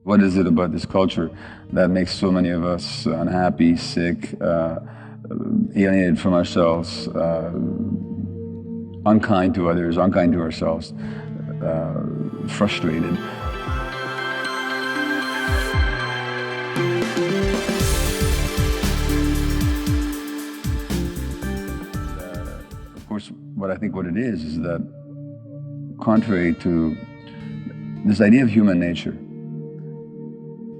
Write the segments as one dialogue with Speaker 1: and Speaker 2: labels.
Speaker 1: What is it about this culture that makes so many of us unhappy, sick, alienated from ourselves, unkind to others, unkind to ourselves, frustrated? Of course, what it is that contrary to this idea of human nature,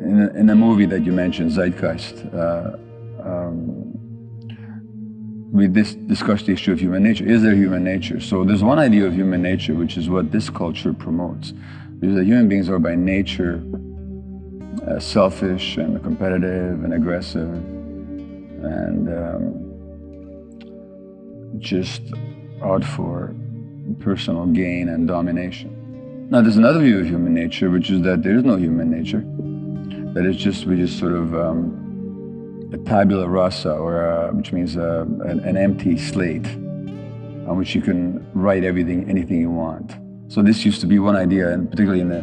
Speaker 1: in a movie that you mentioned, Zeitgeist, we discussed the issue of human nature. Is there human nature? So there's one idea of human nature, which is what this culture promotes, is that human beings are by nature selfish and competitive and aggressive and just out for personal gain and domination. Now there's another view of human nature, which is that there is no human nature, that we just sort of a tabula rasa, or which means an empty slate on which you can write anything you want. So this used to be one idea, and particularly in the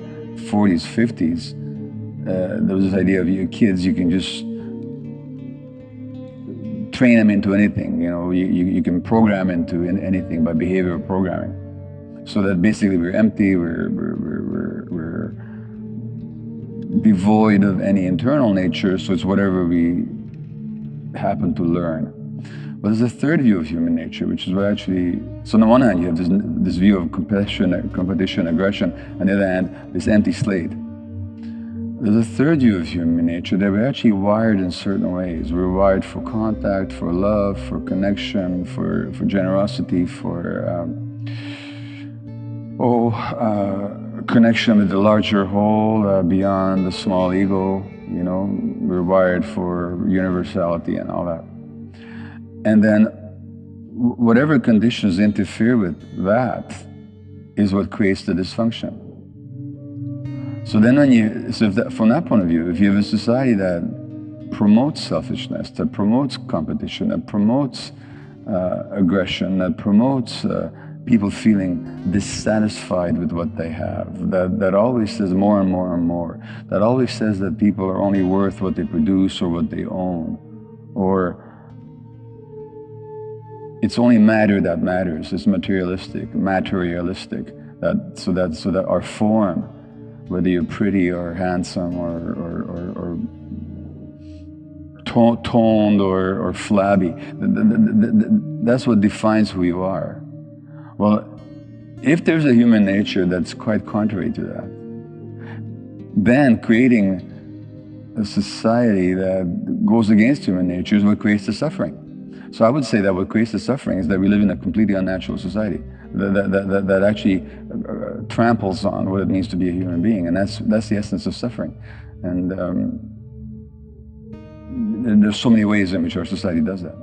Speaker 1: 40s, 50s, there was this idea of kids, you can just train them into anything. You can program into anything by behavioral programming. So that basically we're empty, we're devoid of any internal nature, so it's whatever we happen to learn. But there's a third view of human nature, which is so on the one hand you have this view of competition, aggression, on the other hand, this empty slate. There's a third view of human nature that we're actually wired in certain ways. We're wired for contact, for love, for connection, for generosity, for connection with the larger whole, beyond the small ego. We're wired for universality and all that. And then whatever conditions interfere with that is what creates the dysfunction. So then from that point of view, if you have a society that promotes selfishness, that promotes competition, that promotes aggression, that promotes people feeling dissatisfied with what they have, that always says more and more and more, that always says that people are only worth what they produce or what they own, or it's only matter that matters, it's materialistic, so that our form, whether you're pretty or handsome or toned or flabby, that's what defines who you are. Well, if there's a human nature that's quite contrary to that, then creating a society that goes against human nature is what creates the suffering. So I would say that what creates the suffering is that we live in a completely unnatural society that actually tramples on what it means to be a human being, and that's the essence of suffering. And there's so many ways in which our society does that.